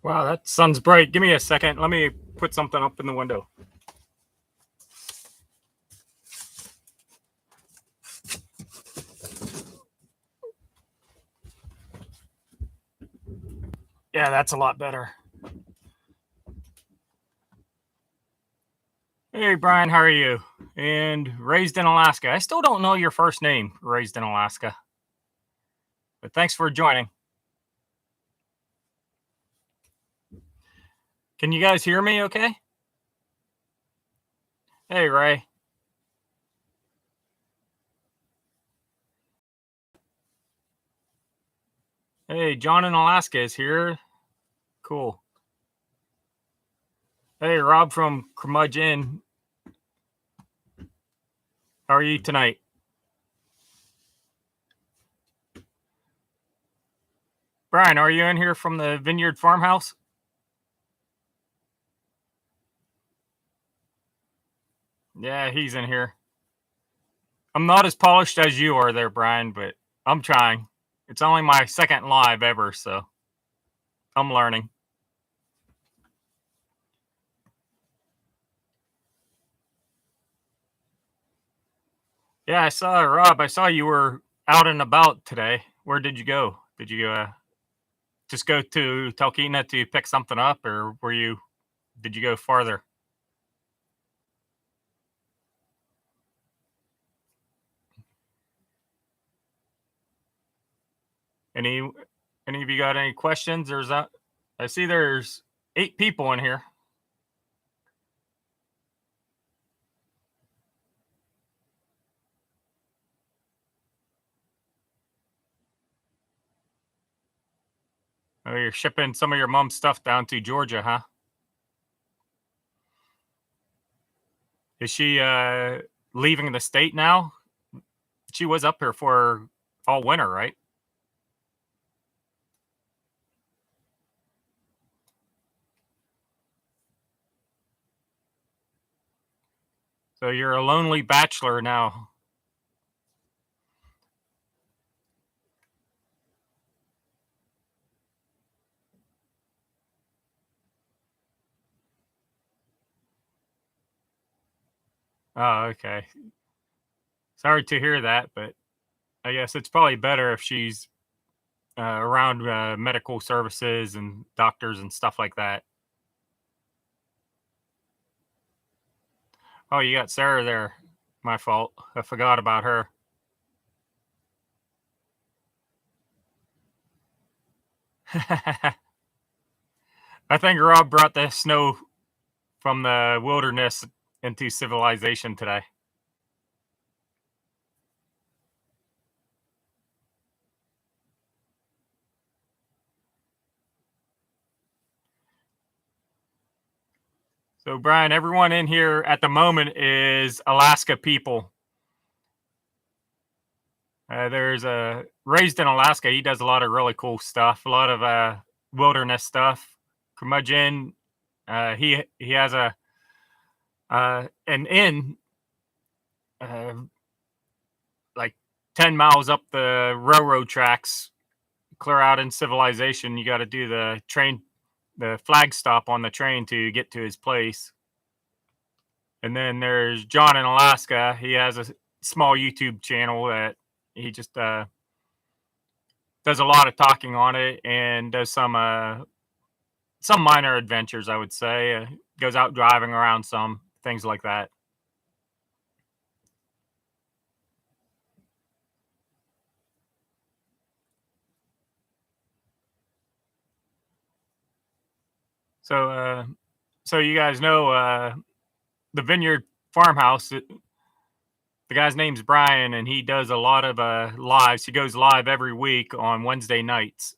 Wow, that sun's bright. Give me a second. Let me put something up in the window. Yeah, that's a lot better. Hey, Brian, how are you? And raised in Alaska. I still don't know your first name, raised in Alaska. But thanks for joining. Can you guys hear me okay? Hey, Ray. Hey, John in Alaska is here. Cool. Hey, Rob from Curmudgeon. How are you tonight? Brian, are you in here from the Vineyard Farmhouse? Yeah, he's in here. I'm not as polished as you are there, Brian, but I'm trying. It's only my second live ever, so I'm learning. Yeah, I saw Rob. I saw you were out and about today. Where did you go? Did you just go to Talkeetna to pick something up, or did you go farther? Any any of you got any questions? I see there's 8 people in here. Oh, you're shipping some of your mom's stuff down to Georgia, huh? Is she leaving the state now? She was up here for all winter, right? So you're a lonely bachelor now. Oh, okay. Sorry to hear that, but I guess it's probably better if she's around medical services and doctors and stuff like that. Oh, you got Sarah there. My fault. I forgot about her. I think Rob brought the snow from the wilderness into civilization today. So, Brian, everyone in here at the moment is Alaska people. There's a raised in Alaska. He does a lot of really cool stuff, a lot of wilderness stuff. Curmudgeon. He has an inn uh, like 10 miles up the railroad tracks, clear out in civilization. You got to do the flag stop on the train to get to his place. And then there's John in Alaska. He has a small YouTube channel that he just does a lot of talking on it and does some minor adventures, I would say. Goes out driving around some things like that. So, so you guys know the Vineyard Farmhouse. The guy's name's Brian, and he does a lot of lives. He goes live every week on Wednesday nights,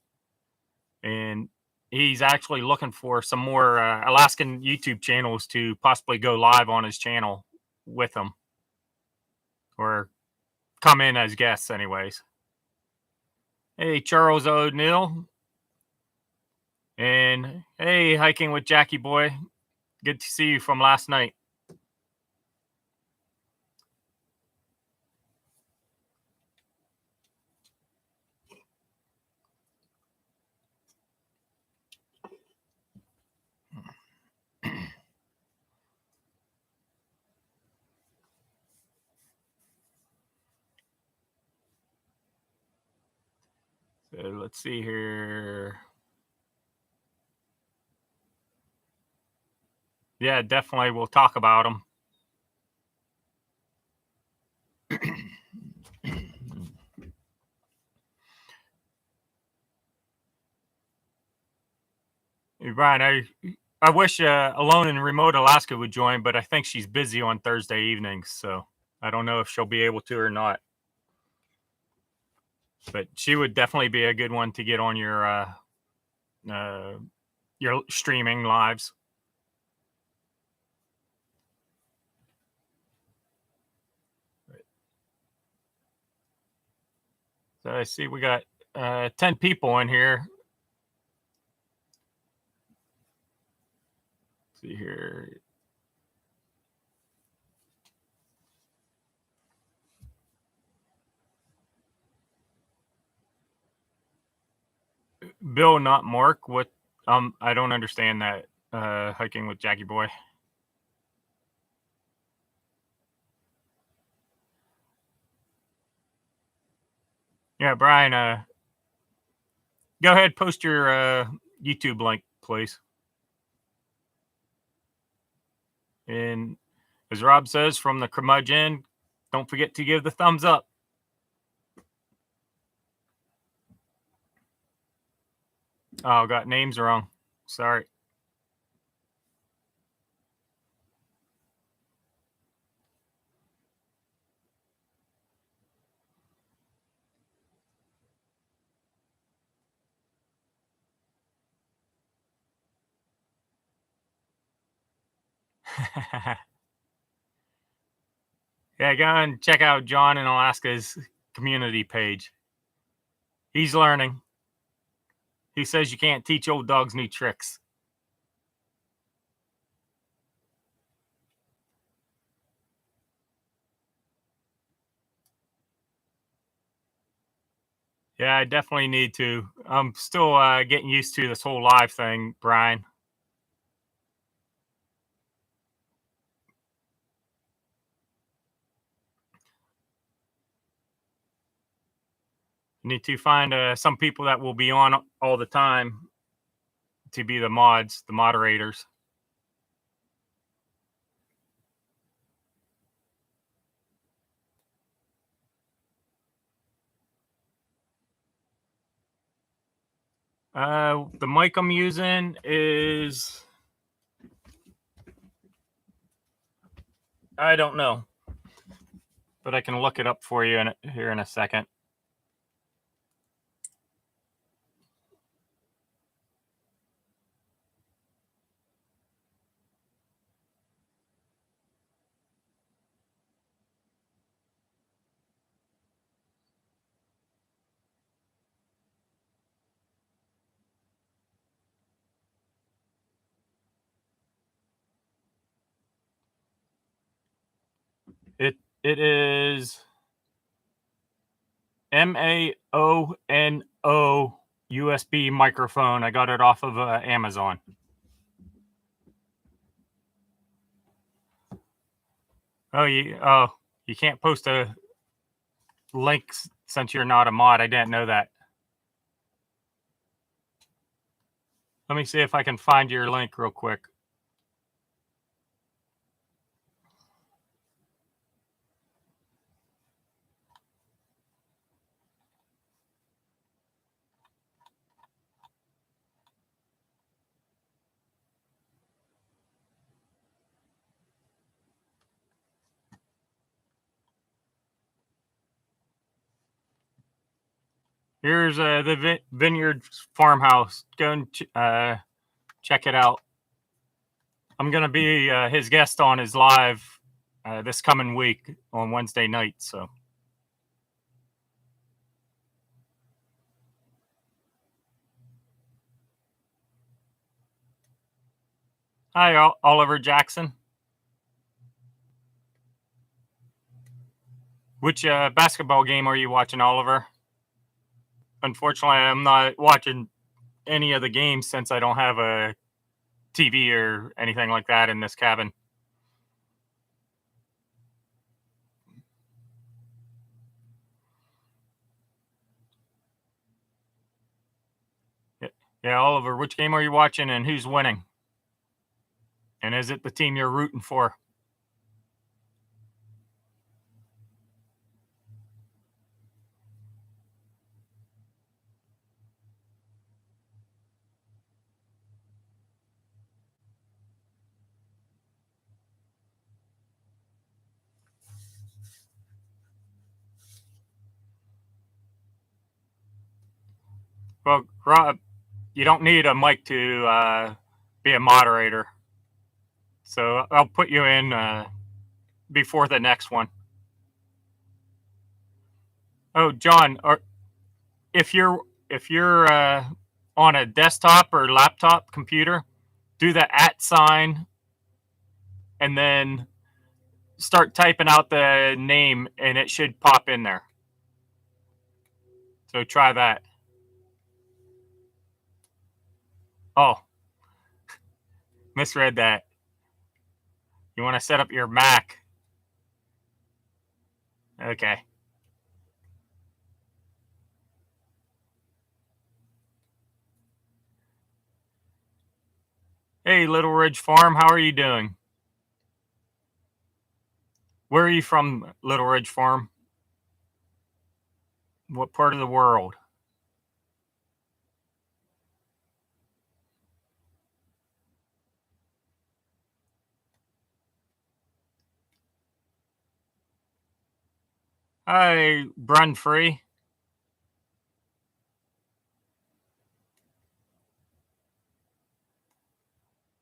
and he's actually looking for some more Alaskan YouTube channels to possibly go live on his channel with him, or come in as guests, anyways. Hey, Charles O'Neill, and hey, hiking with Jackie Boy. Good to see you from last night. So let's see here. Yeah, definitely. We'll talk about them. Brian, I wish Alone in Remote Alaska would join, but I think she's busy on Thursday evenings, so I don't know if she'll be able to or not. But she would definitely be a good one to get on your streaming lives. So I see we got 10 people in here. Let's see here. Bill, not Mark. What? I don't understand that. Hiking with Jackie Boy. Yeah, Brian. Go ahead, post your YouTube link, please. And as Rob says from the curmudgeon, don't forget to give the thumbs up. Oh, got names wrong. Sorry. Yeah, go and check out John in Alaska's community page. He's learning. He says you can't teach old dogs new tricks. Yeah, I definitely need to. I'm still getting used to this whole live thing, Brian. Need to find some people that will be on all the time to be the mods, the moderators. The mic I'm using is, I don't know, but I can look it up for you here in a second. It is MAONO USB microphone. I got it off of Amazon. Oh, you can't post a link since you're not a mod. I didn't know that. Let me see if I can find your link real quick. Here's the Vineyard Farmhouse. Go and check it out. I'm going to be his guest on his live this coming week on Wednesday night. So, hi, Oliver Jackson. Which basketball game are you watching, Oliver? Unfortunately, I'm not watching any of the games since I don't have a TV or anything like that in this cabin. Yeah, Oliver, which game are you watching and who's winning? And is it the team you're rooting for? Well, Rob, you don't need a mic to be a moderator. So I'll put you in before the next one. Oh, John, if you're on a desktop or laptop computer, do the @ sign and then start typing out the name, and it should pop in there. So try that. Oh, misread that. You want to set up your Mac. Okay. Hey, Little Ridge Farm, how are you doing? Where are you from, Little Ridge Farm? What part of the world? Hi, Brun Free.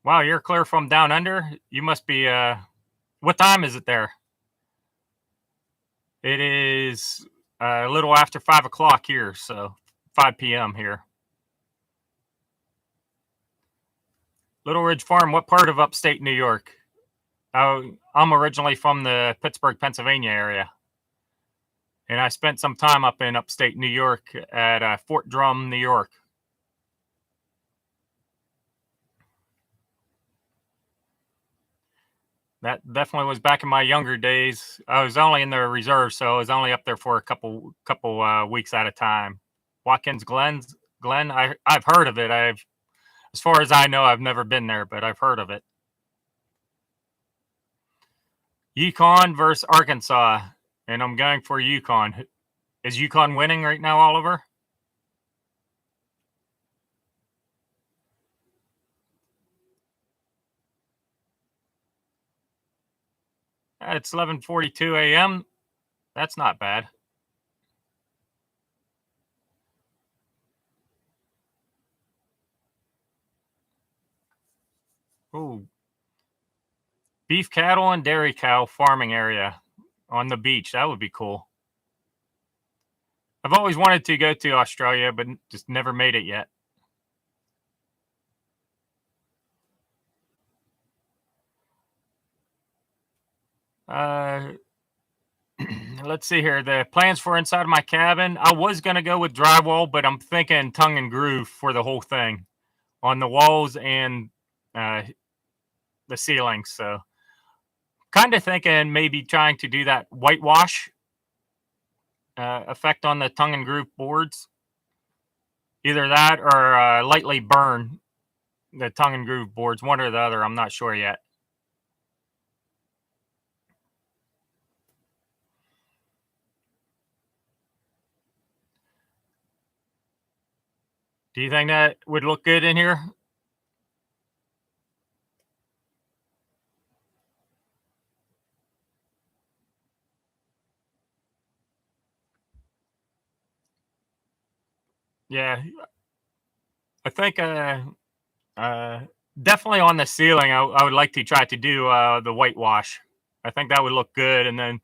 Wow, you're clear from down under? You must be, what time is it there? It is a little after 5 o'clock here, so 5 p.m. here. Little Ridge Farm, what part of upstate New York? I'm originally from the Pittsburgh, Pennsylvania area. And I spent some time up in upstate New York at Fort Drum, New York. That definitely was back in my younger days. I was only in the reserve, so I was only up there for a couple weeks at a time. Watkins Glen. I've heard of it. As far as I know, I've never been there, but I've heard of it. Yukon versus Arkansas, and I'm going for Yukon. Is Yukon winning right now, Oliver? It's 11:42 a.m. That's not bad. Ooh, beef cattle and dairy cow farming area on the beach. That would be cool. I've always wanted to go to Australia, but just never made it yet. Uh, let's see here. The plans for inside of my cabin. I was gonna go with drywall, but I'm thinking tongue and groove for the whole thing on the walls and uh, the ceilings. So, kind of thinking maybe trying to do that whitewash effect on the tongue and groove boards. Either that or lightly burn the tongue and groove boards. One or the other. I'm not sure yet. Do you think that would look good in here? Yeah, I think uh, definitely on the ceiling. I would like to try to do the whitewash. I think that would look good. And then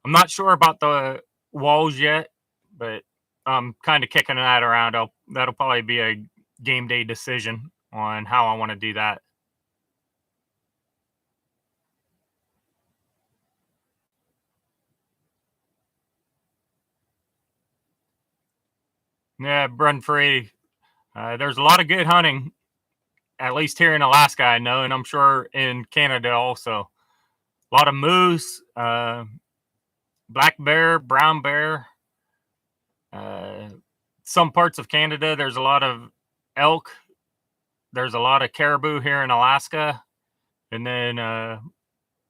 I'm not sure about the walls yet, but I'm kind of kicking that around. That'll probably be a game day decision on how I want to do that. Yeah, Brun Free. There's a lot of good hunting, at least here in Alaska, I know, and I'm sure in Canada also. A lot of moose, black bear, brown bear. Uh, some parts of Canada, there's a lot of elk. There's a lot of caribou here in Alaska. And then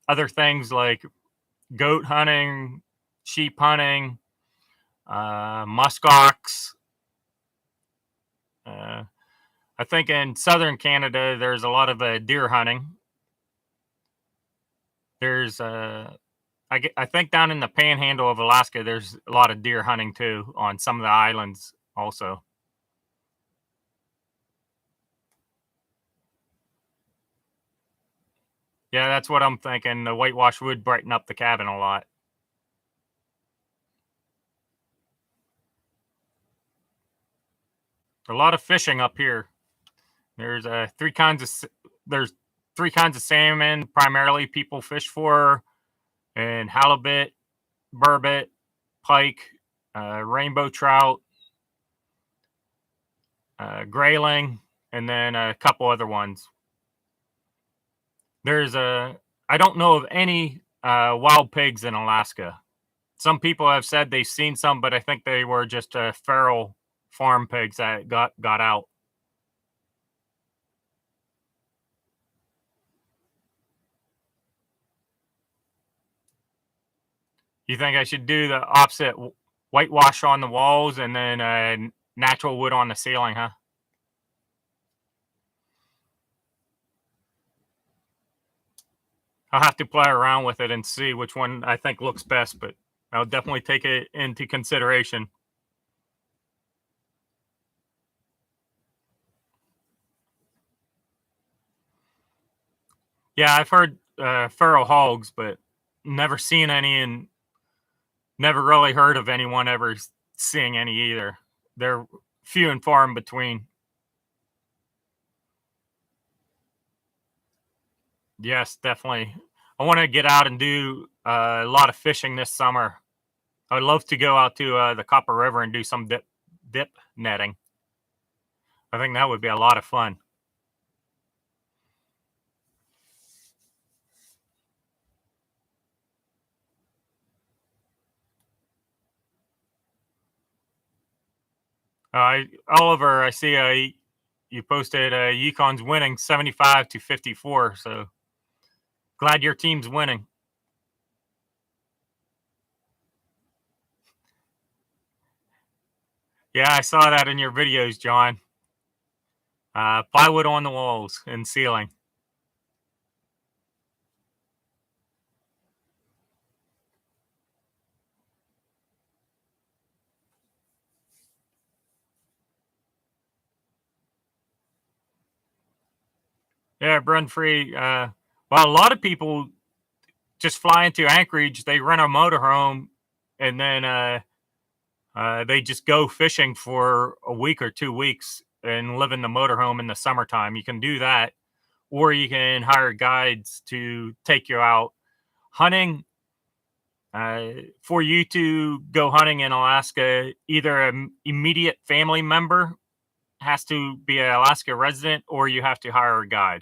other things like goat hunting, sheep hunting, muskox. I think in southern Canada, there's a lot of deer hunting. There's, I think down in the panhandle of Alaska, there's a lot of deer hunting too on some of the islands also. Yeah, that's what I'm thinking. The whitewash would brighten up the cabin a lot. A lot of fishing up here. There's there's three kinds of salmon primarily people fish for, and halibut, burbot, pike, rainbow trout, grayling, and then a couple other ones. I don't know of any wild pigs in Alaska. Some people have said they've seen some, but I think they were just feral farm pigs that got out. You think I should do the opposite, whitewash on the walls and then natural wood on the ceiling, huh? I'll have to play around with it and see which one I think looks best, but I'll definitely take it into consideration. Yeah, I've heard feral hogs, but never seen any, and never really heard of anyone ever seeing any either. They're few and far in between. Yes, definitely. I want to get out and do a lot of fishing this summer. I would love to go out to the Copper River and do some dip netting. I think that would be a lot of fun. Oliver, I see you posted Yukon's winning 75-54. So glad your team's winning. Yeah, I saw that in your videos, John. Plywood on the walls and ceiling. Yeah, Brun Free. Well, a lot of people just fly into Anchorage. They rent a motorhome, and then they just go fishing for a week or 2 weeks and live in the motorhome in the summertime. You can do that, or you can hire guides to take you out hunting. For you to go hunting in Alaska, either an immediate family member has to be an Alaska resident, or you have to hire a guide.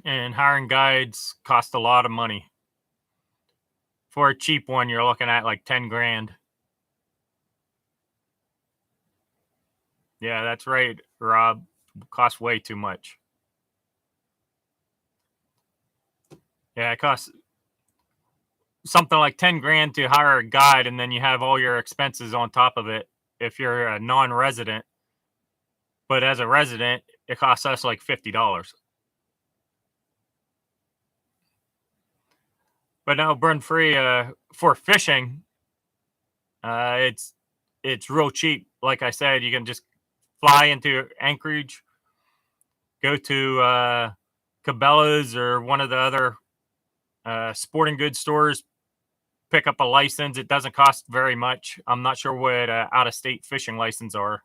And hiring guides cost a lot of money. For a cheap one, you're looking at like 10 grand. Yeah, that's right, Rob. Costs way too much. Yeah, it costs something like 10 grand to hire a guide, and then you have all your expenses on top of it if you're a non-resident. But as a resident, it costs us like $50. But now Burn Free for fishing, it's real cheap. Like I said, you can just fly into Anchorage, go to Cabela's or one of the other sporting goods stores, pick up a license. It doesn't cost very much. I'm not sure what out-of-state fishing license are,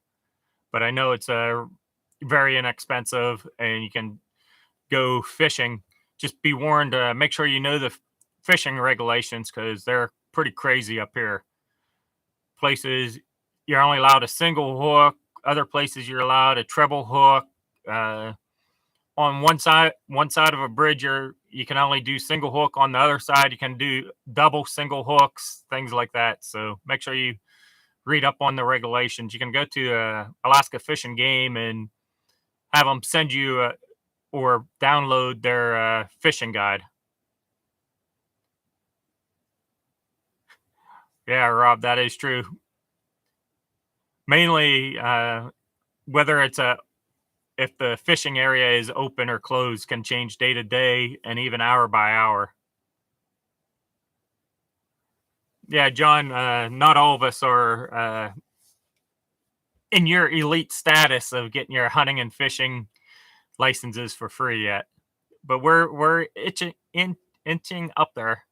but I know it's very inexpensive, and you can go fishing. Just be warned, make sure you know the fishing regulations, because they're pretty crazy up here. Places you're only allowed a single hook, other places you're allowed a treble hook. On one side of a bridge, you can only do single hook. On the other side, you can do double single hooks, things like that. So make sure you read up on the regulations. You can go to Alaska Fish and Game and have them send you or download their fishing guide. Yeah, Rob, that is true. Mainly, whether it's if the fishing area is open or closed can change day to day and even hour by hour. Yeah, John, not all of us are in your elite status of getting your hunting and fishing licenses for free yet, but we're inching up there.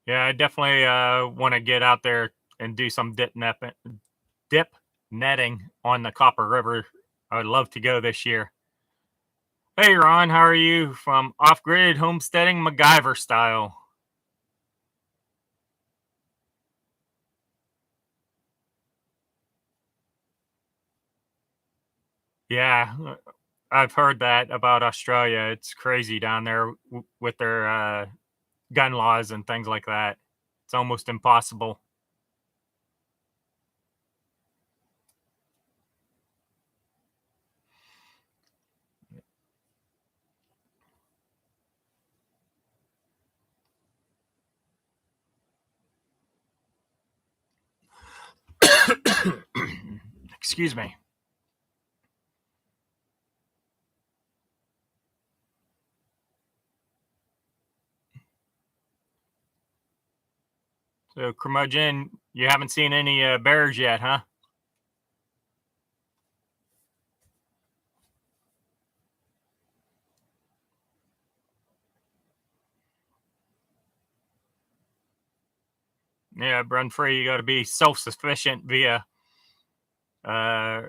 Yeah, I definitely want to get out there and do some dip netting on the Copper River. I would love to go this year. Hey, Ron, how are you? From Off Grid Homesteading MacGyver style. Yeah, I've heard that about Australia. It's crazy down there with their gun laws and things like that. It's almost impossible. Excuse me. So, Curmudgeon, you haven't seen any bears yet, huh? Yeah, run free. You got to be self-sufficient via uh,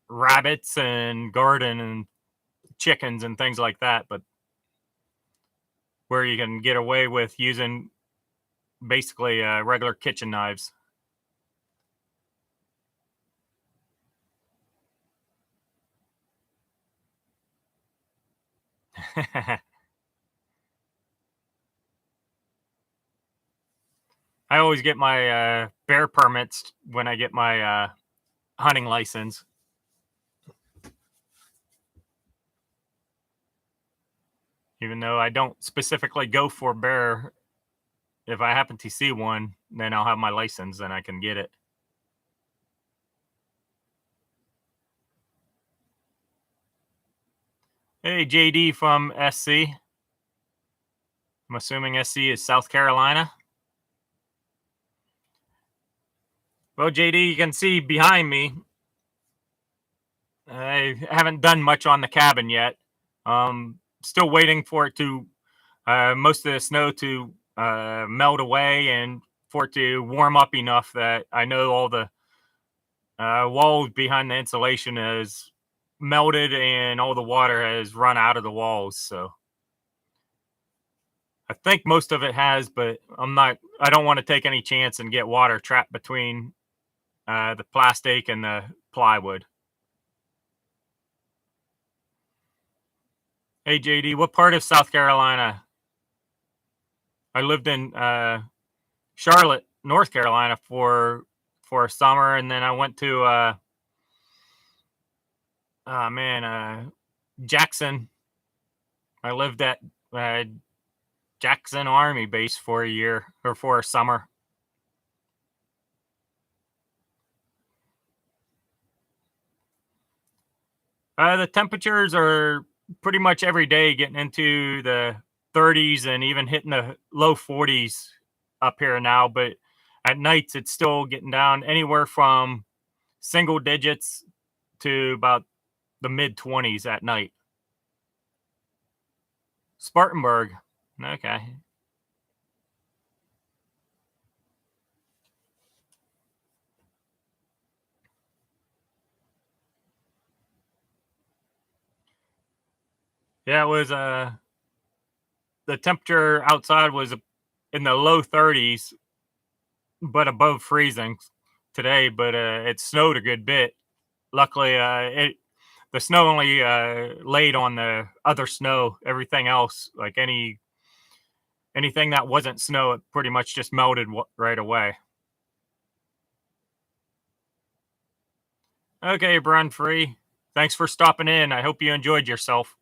rabbits and garden and chickens and things like that. But where you can get away with using basically regular kitchen knives. I always get my bear permits when I get my hunting license. Even though I don't specifically go for bear, if I happen to see one, then I'll have my license and I can get it. Hey, JD from SC. I'm assuming SC is South Carolina. Well, JD, you can see behind me, I haven't done much on the cabin yet. Still waiting for it to most of the snow to melt away and for it to warm up enough that I know all the walls behind the insulation has melted and all the water has run out of the walls. So I think most of it has, but I don't want to take any chance and get water trapped between the plastic and the plywood. Hey, JD, what part of South Carolina? I lived in Charlotte, North Carolina for a summer, and then I went to Jackson. I lived at Jackson Army Base for a year or for a summer. The temperatures are pretty much every day getting into the 30s and even hitting the low 40s up here now. But at nights, it's still getting down anywhere from single digits to about the mid 20s at night. Spartanburg. Okay. Yeah, it was the temperature outside was in the low 30s, but above freezing today. But it snowed a good bit. Luckily, the snow only laid on the other snow. Everything else, like anything that wasn't snow, it pretty much just melted right away. Okay, Brun Free. Thanks for stopping in. I hope you enjoyed yourself.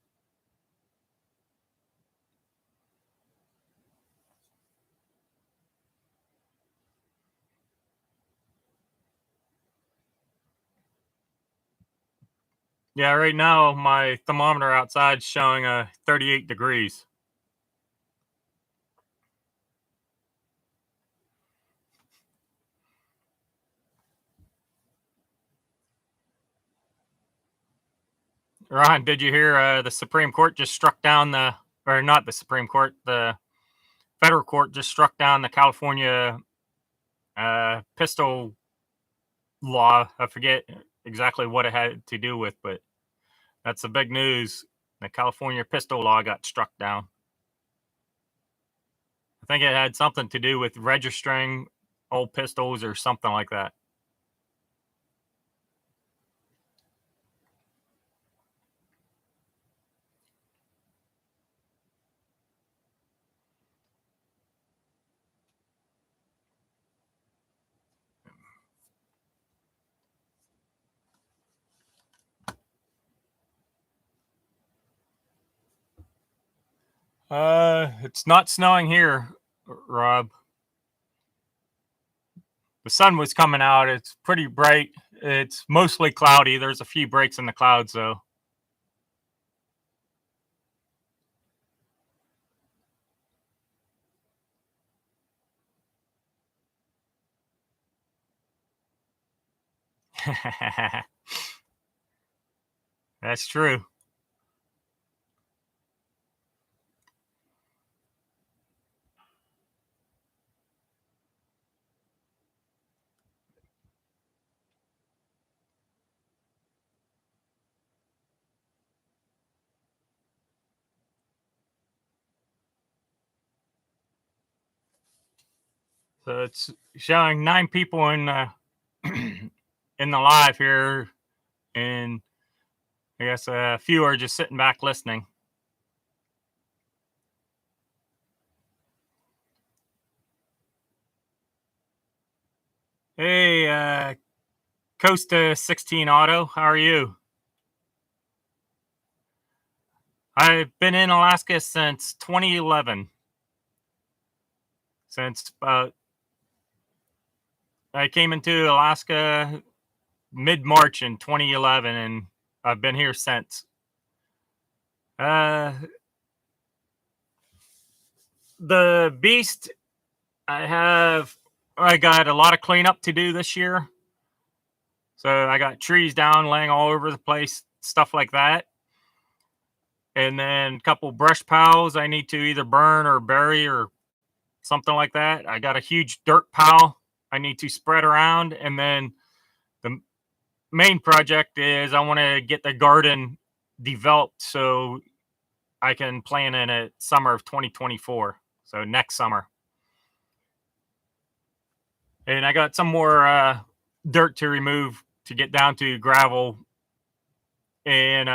Yeah, right now my thermometer outside's showing 38 degrees. Ron, did you hear the Supreme Court just struck down or not the Supreme Court, the federal court just struck down the California pistol law? I forget exactly what it had to do with, but that's the big news. The California pistol law got struck down. I think it had something to do with registering old pistols or something like that. It's not snowing here, Rob. The sun was coming out. It's pretty bright. It's mostly cloudy. There's a few breaks in the clouds, though. That's true. So it's showing 9 people in in the live here, and I guess a few are just sitting back listening. Hey, Costa 16 Auto, how are you? I've been in Alaska since 2011. Since I came into Alaska mid-March in 2011, and I've been here since. The Beast, I got a lot of cleanup to do this year. So I got trees down, laying all over the place, stuff like that. And then a couple brush piles I need to either burn or bury or something like that. I got a huge dirt pile I need to spread around. And then the main project is I want to get the garden developed so I can plant in it summer of 2024. So next summer. And I got some more dirt to remove to get down to gravel and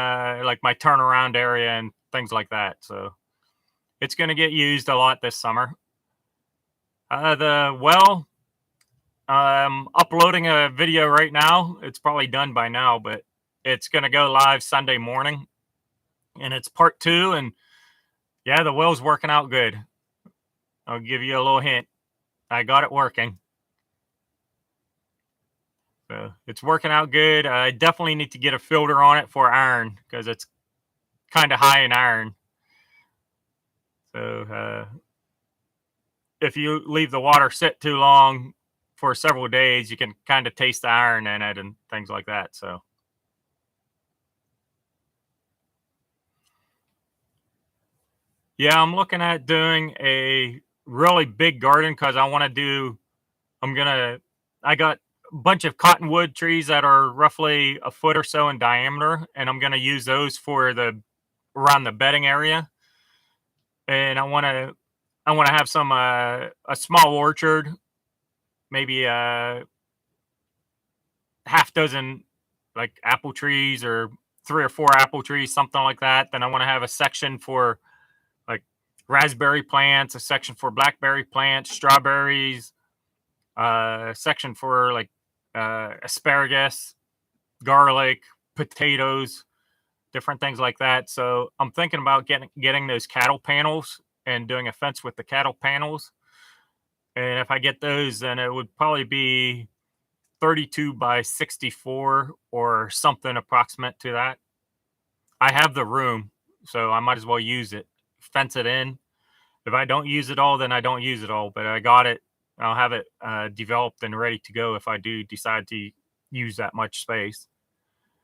like my turnaround area and things like that. So it's going to get used a lot this summer. I'm uploading a video right now. It's probably done by now, but it's going to go live Sunday morning, and it's part 2. And yeah, the well's working out good. I'll give you a little hint. I got it working. So it's working out good. I definitely need to get a filter on it for iron because it's kind of high in iron. So if you leave the water sit too long for several days, you can kind of taste the iron in it and things like that. So yeah, I'm looking at doing a really big garden because I got a bunch of cottonwood trees that are roughly a foot or so in diameter, and I'm going to use those for around the bedding area. And I want to have a small orchard, maybe a half dozen like apple trees or 3 or 4 apple trees, something like that. Then I want to have a section for like raspberry plants, a section for blackberry plants, strawberries, a section for like asparagus, garlic, potatoes, different things like that. So I'm thinking about getting those cattle panels and doing a fence with the cattle panels. And if I get those, then it would probably be 32 by 64 or something approximate to that. I have the room, so I might as well use it. Fence it in. If I don't use it all, then I don't use it all. But I got it. I'll have it developed and ready to go if I do decide to use that much space.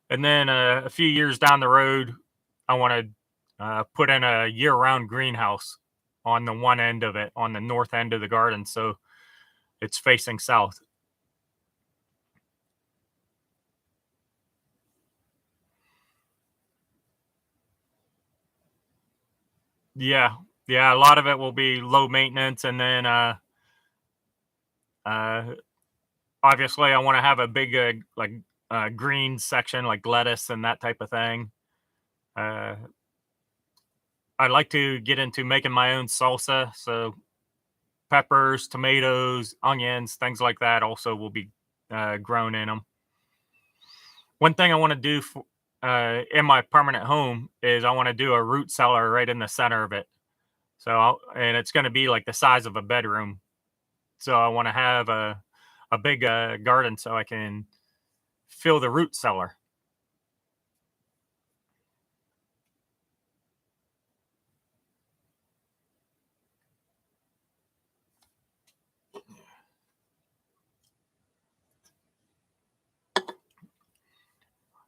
And then a few years down the road, I want to put in a year-round greenhouse on the one end of it, on the north end of the garden, so it's facing south. Yeah, yeah, a lot of it will be low maintenance, and then uh, obviously I want to have a big like green section, like lettuce and that type of thing. Uh, I'd like to get into making my own salsa, so peppers, tomatoes, onions, things like that also will be grown in them. One thing I want to do in my permanent home is I want to do a root cellar right in the center of it. And it's going to be like the size of a bedroom. So I want to have a big garden so I can fill the root cellar.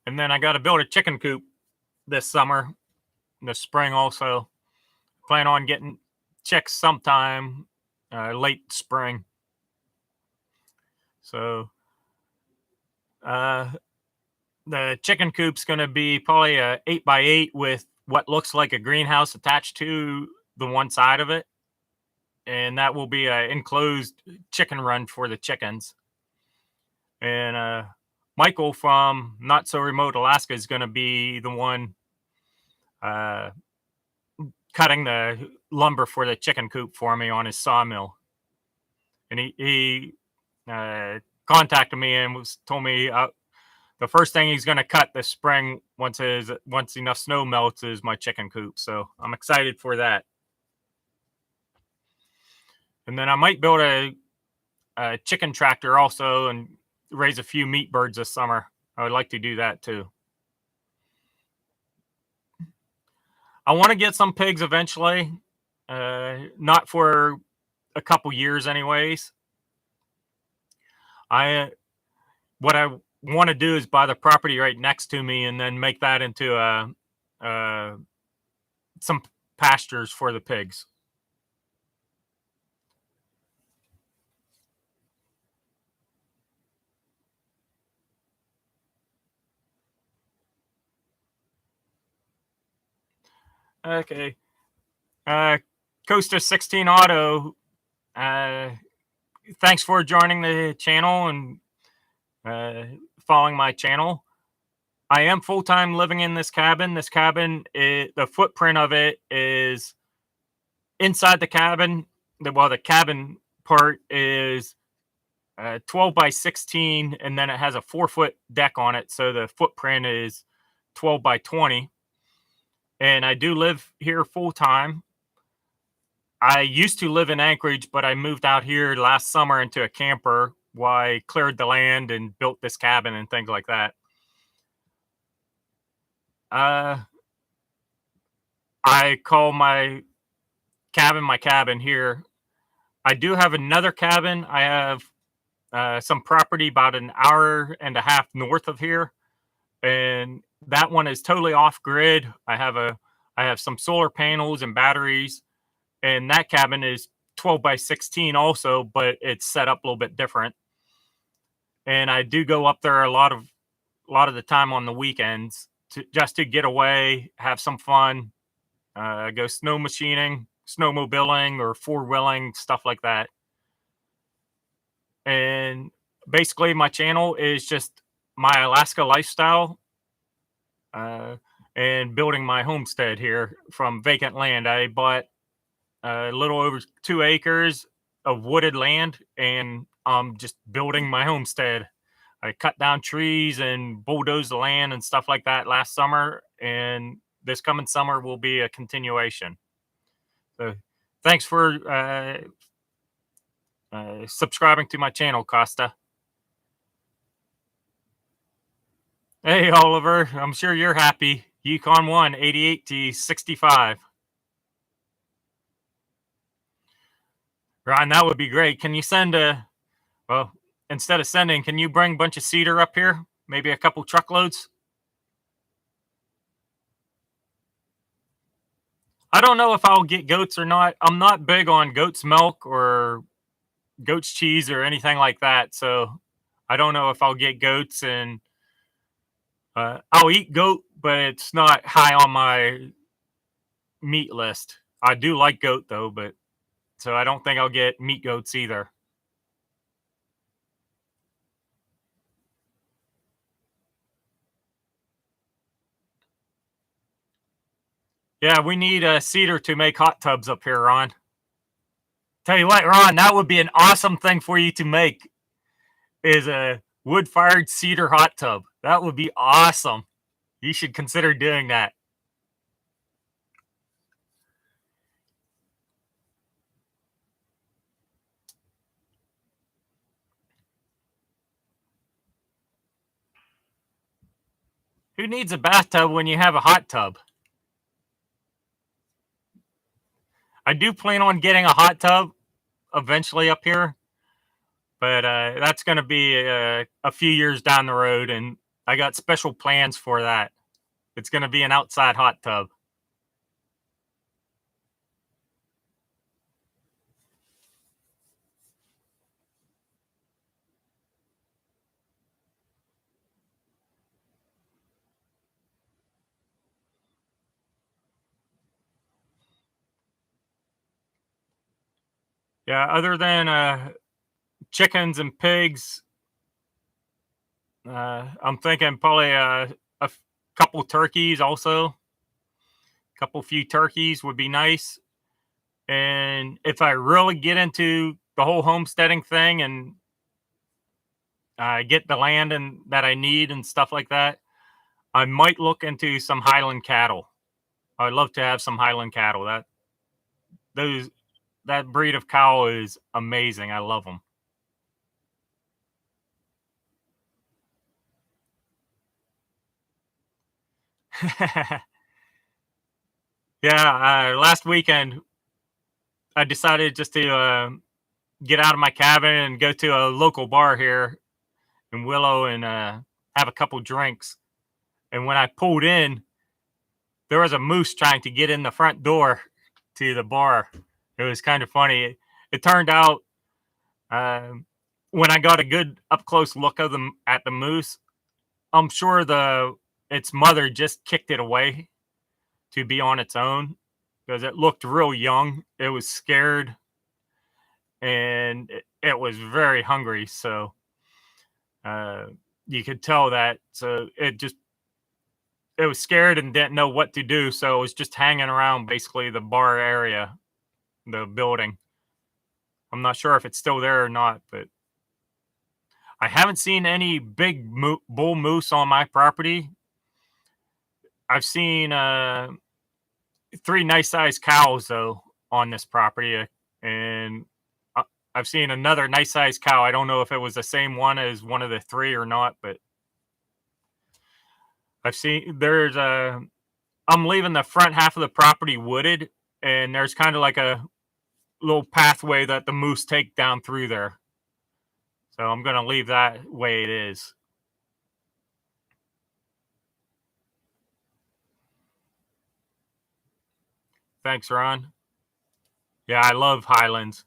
And then I got to build a chicken coop this summer, this spring also. Plan on getting chicks sometime late spring. So the chicken coop's going to be probably a 8x8 with what looks like a greenhouse attached to the one side of it. And that will be an enclosed chicken run for the chickens. And Michael from Not So Remote Alaska is going to be the one cutting the lumber for the chicken coop for me on his sawmill. And he contacted me and told me the first thing he's going to cut this spring once enough snow melts is my chicken coop. So I'm excited for that. And then I might build a chicken tractor also and raise a few meat birds this summer. I would like to do that too. I want to get some pigs eventually, not for a couple years anyways. What I want to do is buy the property right next to me and then make that into some pastures for the pigs. Okay. Coaster 16 Auto, thanks for joining the channel and following my channel. I am full-time living in this cabin. This cabin, the footprint of it is inside the cabin. The cabin part is 12 by 16, and then it has a 4-foot deck on it. So the footprint is 12 by 20. And I do live here full-time. I used to live in Anchorage, but I moved out here last summer into a camper while I cleared the land and built this cabin and things like that. I call my cabin here. I do have another cabin. I have some property about an hour and a half north of here, and that one is totally off grid. I have some solar panels and batteries, and that cabin is 12 by 16 also, but it's set up a little bit different. And I do go up there a lot of the time on the weekends just to get away, have some fun, go snow machining, snowmobiling, or four-wheeling, stuff like that. And basically my channel is just my Alaska lifestyle. and building my homestead here from vacant land. I bought a little over 2 acres of wooded land, and I'm just building my homestead. I cut down trees and bulldozed the land and stuff like that last summer, and this coming summer will be a continuation. So, thanks for subscribing to my channel, Costa. Hey, Oliver, I'm sure you're happy. Yukon won 88-65. Ron, that would be great. Can you send well, instead of sending, can you bring a bunch of cedar up here? Maybe a couple truckloads? I don't know if I'll get goats or not. I'm not big on goat's milk or goat's cheese or anything like that. So I don't know if I'll get goats, and I'll eat goat, but it's not high on my meat list. I do like goat though, but so I don't think I'll get meat goats either. Yeah, we need a cedar to make hot tubs up here, Ron. Tell you what, Ron, that would be an awesome thing for you to make, is a wood-fired cedar hot tub. That would be awesome. You should consider doing that. Who needs a bathtub when you have a hot tub? I do plan on getting a hot tub eventually up here, but that's going to be a few years down the road, and I got special plans for that. It's going to be an outside hot tub. Yeah, other than chickens and pigs, I'm thinking probably a couple turkeys also. A couple few turkeys would be nice. And if I really get into the whole homesteading thing and get the land and that I need and stuff like that, I might look into some Highland cattle. I'd love to have some Highland cattle. That breed of cow is amazing. I love them. Yeah, last weekend I decided just to get out of my cabin and go to a local bar here in Willow and have a couple drinks. And when I pulled in, there was a moose trying to get in the front door to the bar. It was kind of funny. It turned out when I got a good up close look of them at the moose, I'm sure its mother just kicked it away to be on its own because it looked real young. It was scared and it was very hungry. So you could tell that. So it was scared and didn't know what to do. So it was just hanging around basically the bar area, the building. I'm not sure if it's still there or not, but I haven't seen any big bull moose on my property. I've seen 3 nice sized cows though on this property, and I've seen another nice sized cow. I don't know if it was the same one as one of the 3 or not, but I've seen I'm leaving the front half of the property wooded, and there's kind of like a little pathway that the moose take down through there. So I'm going to leave that way it is. Thanks, Ron. Yeah, I love Highlands.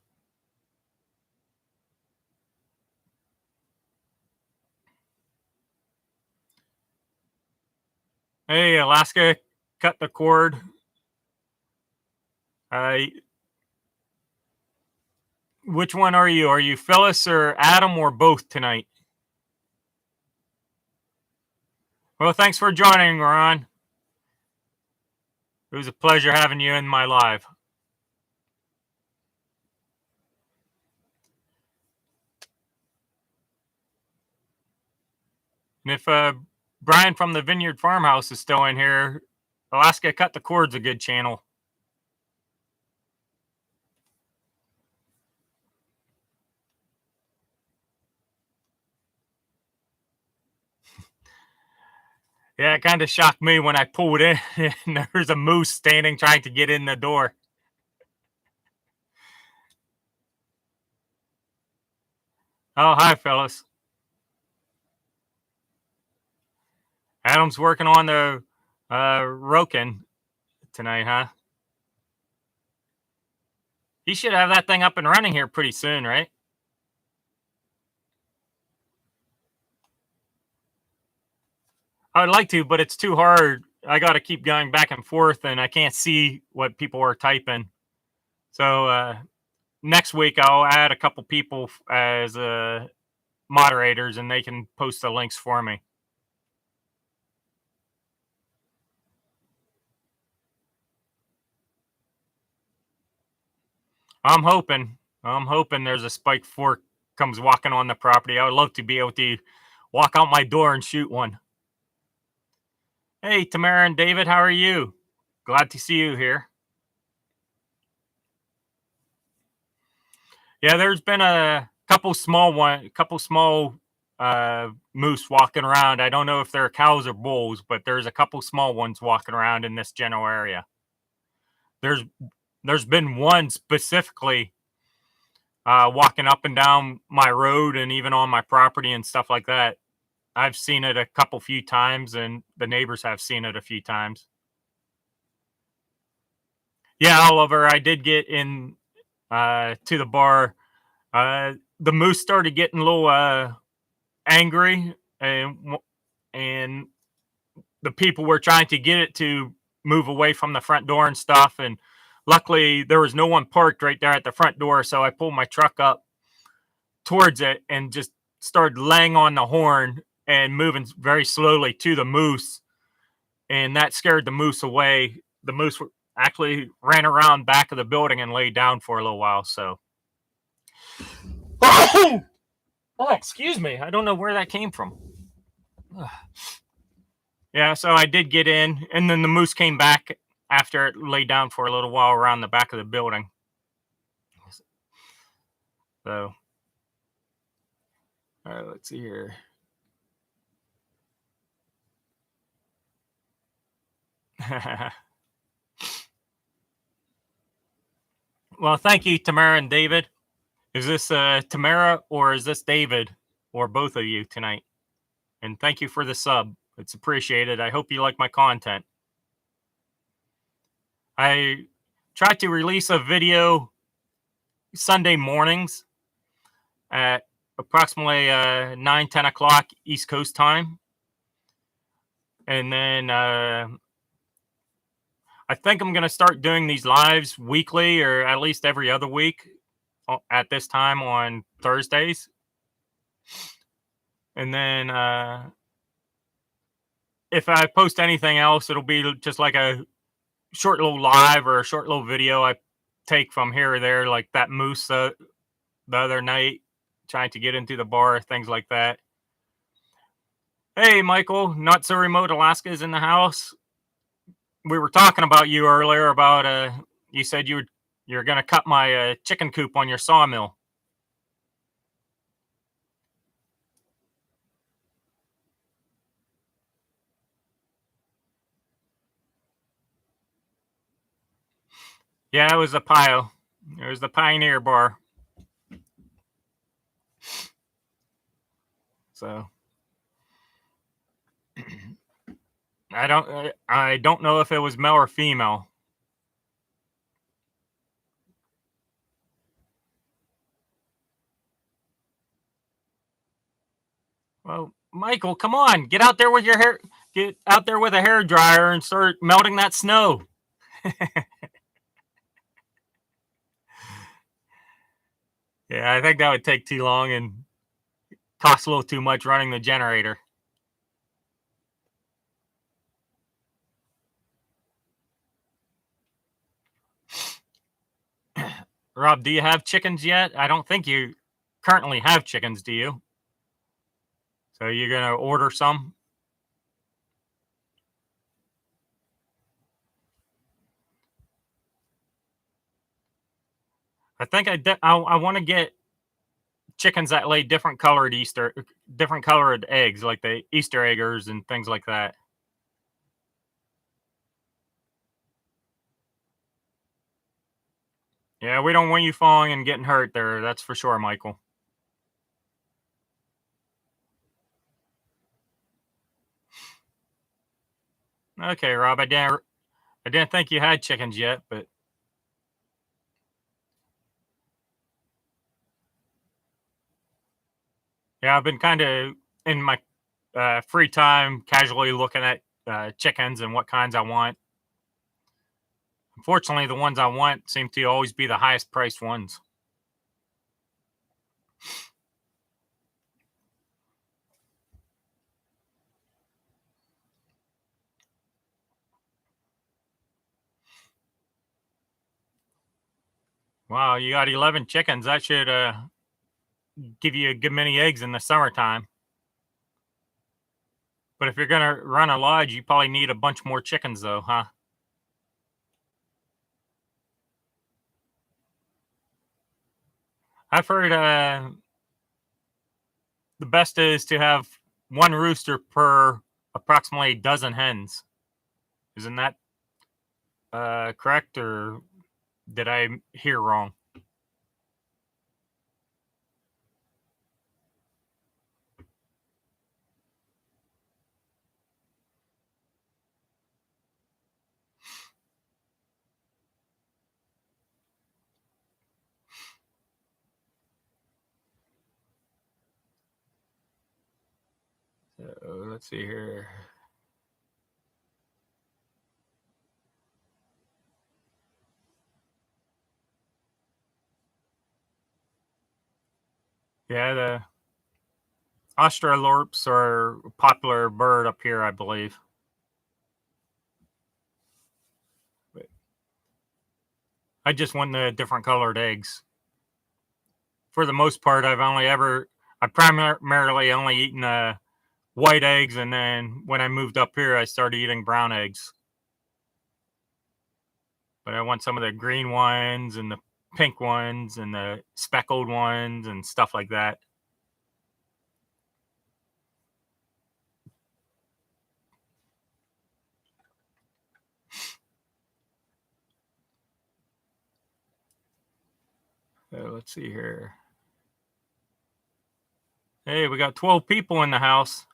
Hey, Alaska, cut the cord. Which one are you? Are you Phyllis or Adam or both tonight? Well, thanks for joining, Ron. It was a pleasure having you in my live. And if Brian from the Vineyard Farmhouse is still in here, Alaska Cut the Cord's a good channel. Yeah, it kind of shocked me when I pulled in and there's a moose standing trying to get in the door. Oh, hi, fellas. Adam's working on the Roken tonight, huh? He should have that thing up and running here pretty soon, right? I would like to, but it's too hard. I got to keep going back and forth, and I can't see what people are typing. So next week, I'll add a couple people as moderators, and they can post the links for me. I'm hoping there's a spike fork comes walking on the property. I would love to be able to walk out my door and shoot one. Hey, Tamara and David, how are you? Glad to see you here. Yeah, there's been a couple small moose walking around. I don't know if they're cows or bulls, but there's a couple small ones walking around in this general area. There's been one specifically walking up and down my road and even on my property and stuff like that. I've seen it a few times, and the neighbors have seen it a few times. Yeah, Oliver, I did get in to the bar. The moose started getting a little angry, and the people were trying to get it to move away from the front door and stuff. And luckily, there was no one parked right there at the front door, so I pulled my truck up towards it and just started laying on the horn and moving very slowly to the moose, and that scared the moose away. The moose actually ran around back of the building and laid down for a little while. So, oh, excuse me, I don't know where that came from. Yeah, so I did get in, and then the moose came back after it laid down for a little while around the back of the building. So, let's see here. Well, thank you, Tamara and David. Is this Tamara or is this David or both of you tonight? And thank you for the sub. It's appreciated. I hope you like my content. I try to release a video Sunday mornings at approximately 9, 10 o'clock East Coast time. And then I think I'm going to start doing these lives weekly or at least every other week at this time on Thursdays. And then if I post anything else, it'll be just like a short little live or a short little video I take from here or there, like that moose the other night trying to get into the bar, things like that. Hey, Michael, Not So Remote Alaska is in the house. We were talking about you earlier about you said you're going to cut my chicken coop on your sawmill. Yeah, it was the Pio. It was the Pioneer Bar. So I don't know if it was male or female. Well, Michael, come on, get out there with your hair. Get out there with a hair dryer and start melting that snow. Yeah, I think that would take too long and cost a little too much running the generator. Rob, do you have chickens yet? I don't think you currently have chickens, do you? So you're gonna order some? I think I want to get chickens that lay different colored eggs, like the Easter eggers and things like that. Yeah, we don't want you falling and getting hurt there. That's for sure, Michael. Okay, Rob. I didn't think you had chickens yet, but yeah, I've been kind of in my free time casually looking at chickens and what kinds I want. Unfortunately, the ones I want seem to always be the highest priced ones. Wow, you got 11 chickens. That should give you a good many eggs in the summertime. But if you're gonna run a lodge, you probably need a bunch more chickens, though, huh? I've heard the best is to have one rooster per approximately a dozen hens. Isn't that correct, or did I hear wrong? Let's see here. Yeah, the Australorps are a popular bird up here, I believe. But I just want the different colored eggs. For the most part, I primarily only eaten white eggs, and then when I moved up here, I started eating brown eggs. But I want some of the green ones and the pink ones and the speckled ones and stuff like that. Let's see here. Hey, we got 12 people in the house.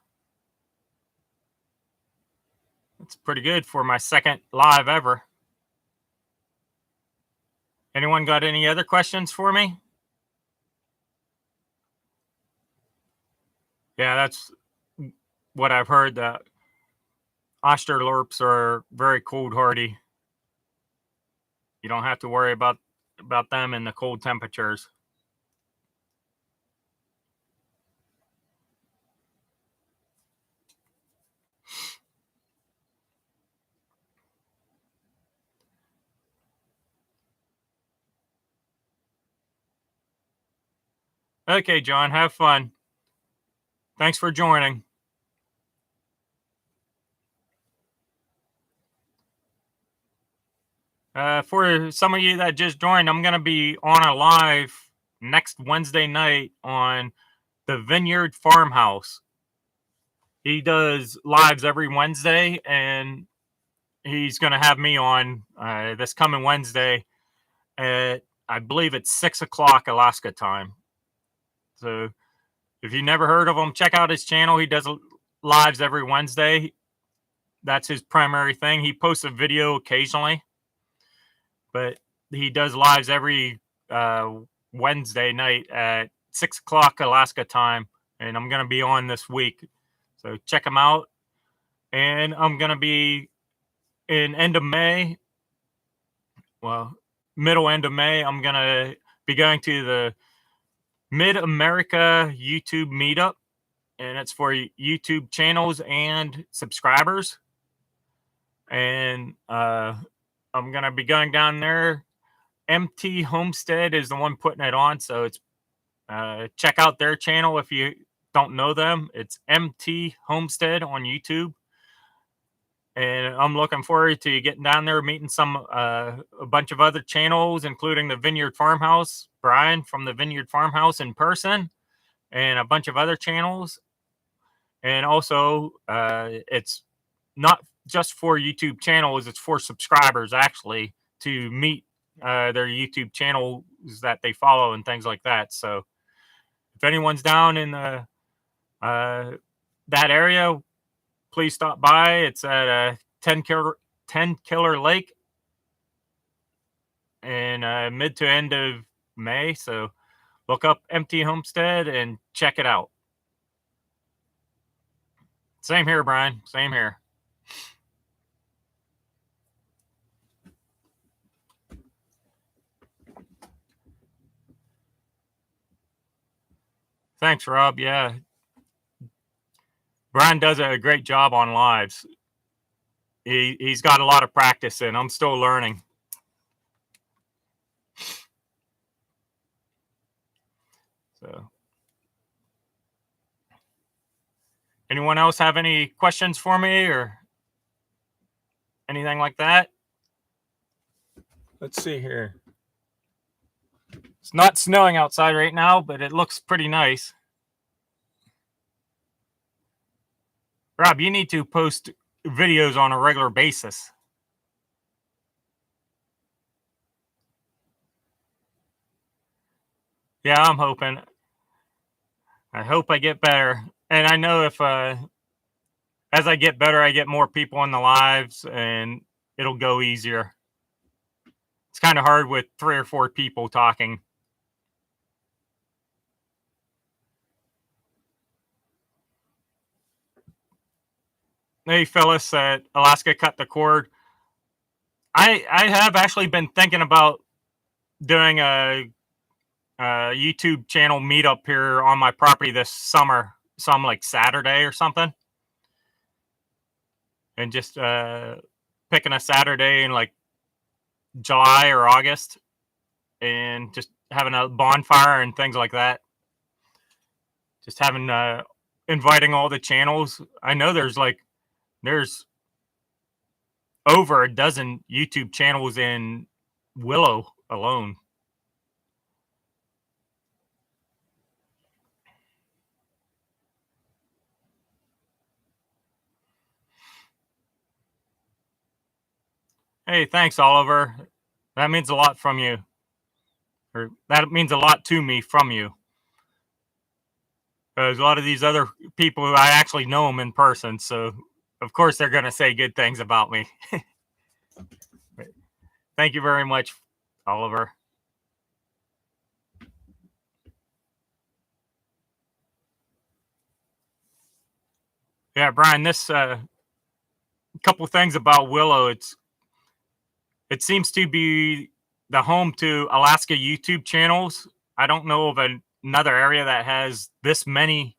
That's pretty good for my second live ever. Anyone got any other questions for me? Yeah, that's what I've heard. That Australorps are very cold hardy. You don't have to worry about them in the cold temperatures. Okay, John, have fun. Thanks for joining. For some of you that just joined, I'm going to be on a live next Wednesday night on the Vineyard Farmhouse. He does lives every Wednesday, and he's going to have me on this coming Wednesday at, I believe it's 6 o'clock Alaska time. So if you never heard of him, check out his channel. He does lives every Wednesday. That's his primary thing. He posts a video occasionally, but he does lives every Wednesday night at 6 o'clock Alaska time, and I'm gonna be on this week, so check him out. And I'm gonna be in end of May, well, middle end of May. I'm gonna be going to the Mid America YouTube meetup, and it's for YouTube channels and subscribers. And I'm gonna be going down there MT Homestead is the one putting it on, so it's check out their channel if you don't know them. It's MT Homestead on YouTube. And I'm looking forward to getting down there, meeting a bunch of other channels, including the Vineyard Farmhouse, Brian from the Vineyard Farmhouse in person, and a bunch of other channels. And also, it's not just for YouTube channels; it's for subscribers actually to meet their YouTube channels that they follow and things like that. So, if anyone's down in that area, please stop by. It's at 10 Killer Lake in mid to end of May. So look up MT Homestead and check it out. Same here, Brian. Same here. Thanks, Rob. Yeah. Brian does a great job on lives. He's got a lot of practice and I'm still learning. So, anyone else have any questions for me or anything like that? Let's see here. It's not snowing outside right now, but it looks pretty nice. Rob, you need to post videos on a regular basis. Yeah, I'm hoping. I hope I get better. And I know if as I get better, I get more people on the lives and it'll go easier. It's kind of hard with 3 or 4 people talking. Hey, Phyllis at Alaska Cut the Cord. I have actually been thinking about doing a YouTube channel meetup here on my property this summer, some like Saturday or something. And just picking a Saturday in like July or August and just having a bonfire and things like that. Just having inviting all the channels. I know there's over a dozen YouTube channels in Willow alone. Hey, thanks, Oliver. That means a lot from you. Or that means a lot to me from you. There's a lot of these other people who I actually know them in person, so of course they're going to say good things about me. Thank you very much, Oliver. Yeah, Brian, this couple things about Willow. It seems to be the home to Alaska YouTube channels. I don't know of another area that has this many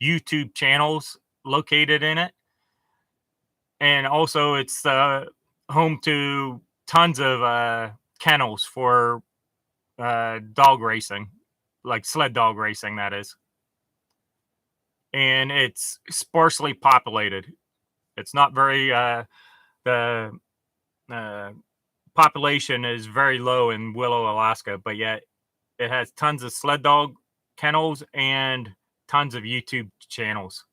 YouTube channels located in it. And also it's home to tons of kennels for dog racing, like sled dog racing, that is. And it's sparsely populated. It's not very, the population is very low in Willow, Alaska, but yet it has tons of sled dog kennels and tons of YouTube channels.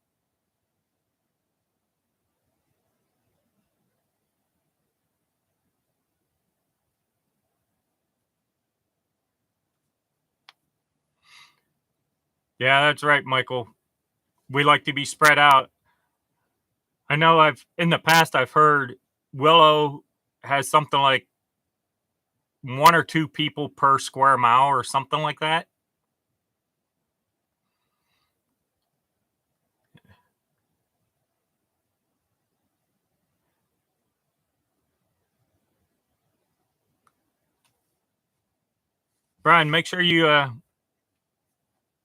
Yeah, that's right, Michael. We like to be spread out. I know in the past I've heard Willow has something like 1 or 2 people per square mile or something like that. Brian, make sure you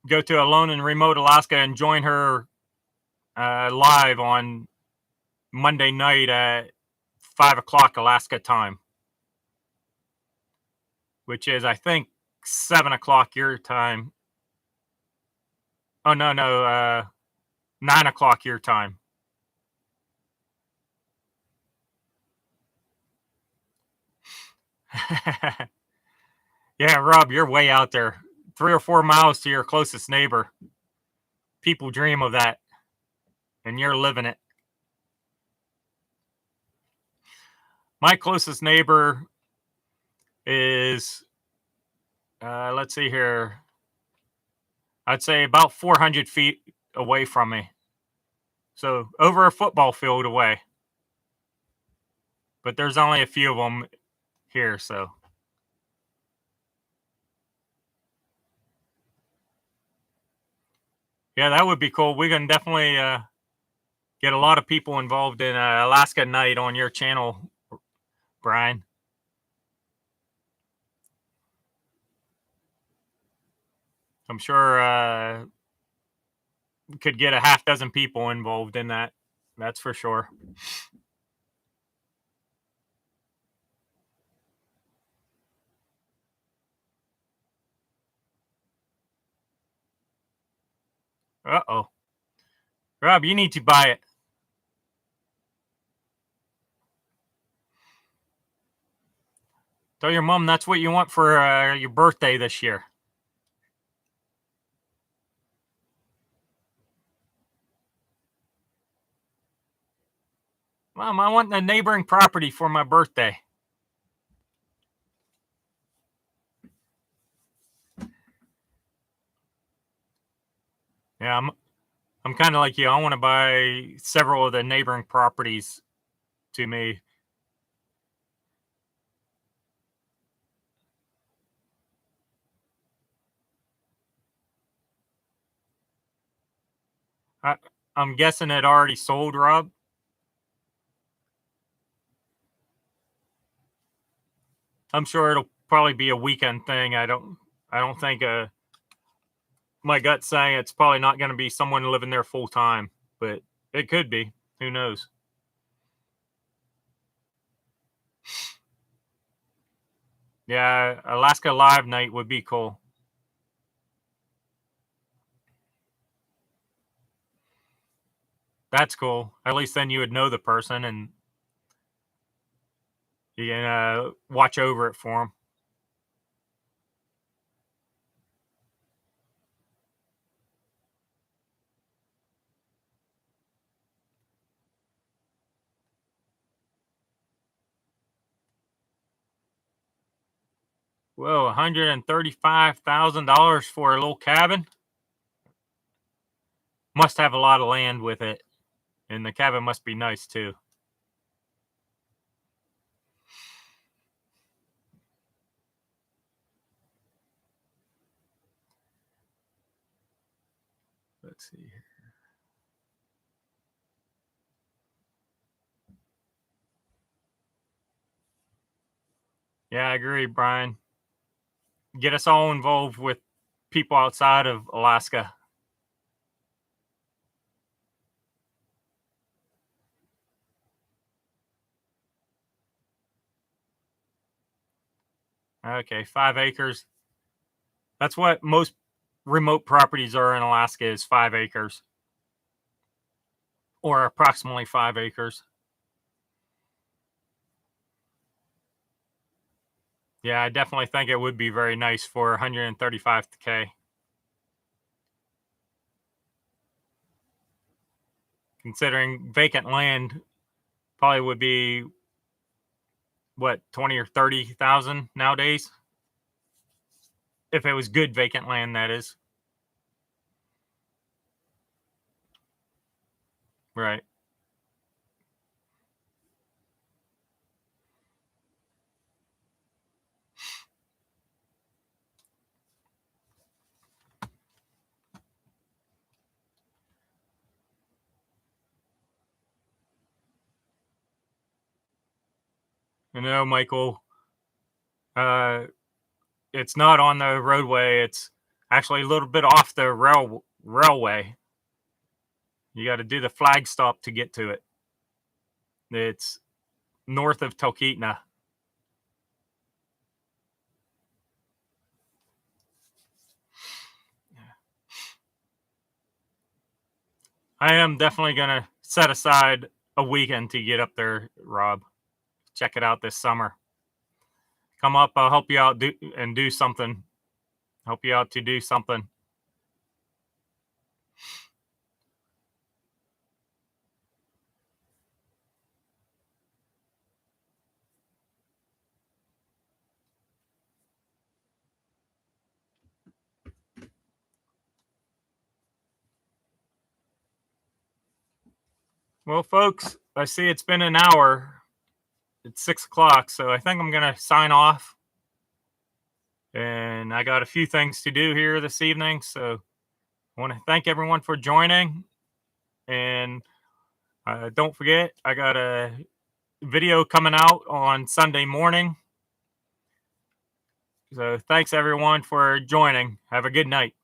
go to Alone in Remote Alaska and join her live on Monday night at 5 o'clock Alaska time which is, I think, 7 o'clock your time. Oh, no, no, 9 o'clock your time. Yeah, Rob, you're way out there. 3 or 4 miles to your closest neighbor. People dream of that, and you're living it. My closest neighbor is, let's see here, I'd say about 400 feet away from me. So over a football field away. But there's only a few of them here, so. Yeah, that would be cool. We can definitely get a lot of people involved in Alaska Night on your channel, Brian. I'm sure we could get a half dozen people involved in that. That's for sure. Uh-oh. Rob, you need to buy it. Tell your mom that's what you want for your birthday this year. Mom, I want the neighboring property for my birthday. Yeah, I'm kind of like you. I want to buy several of the neighboring properties to me. I'm guessing it already sold, Rob. I'm sure it'll probably be a weekend thing. I don't think my gut's saying it's probably not going to be someone living there full time, but it could be. Who knows? Yeah, Alaska Live Night would be cool. That's cool. At least then you would know the person and you can watch over it for them. Whoa, $135,000 for a little cabin? Must have a lot of land with it. And the cabin must be nice too. Let's see here. Yeah, I agree, Brian. Get us all involved with people outside of Alaska. Okay, 5 acres. That's what most remote properties are in Alaska, is 5 acres. Or approximately 5 acres. Yeah, I definitely think it would be very nice for 135K. Considering vacant land probably would be what, 20 or 30,000 nowadays, if it was good vacant land, that is. Right. Michael, uh, it's not on the roadway. It's actually a little bit off the railway. You got to do the flag stop to get to it. It's north of Talkeetna. I am definitely gonna set aside a weekend to get up there, Rob. Check it out this summer. Come up, I'll help you out do something. Help you out to do something. Well, folks, I see it's been an hour. It's 6 o'clock, so I think I'm gonna sign off. And I got a few things to do here this evening, so I want to thank everyone for joining. And don't forget, I got a video coming out on Sunday morning. So thanks everyone for joining. Have a good night.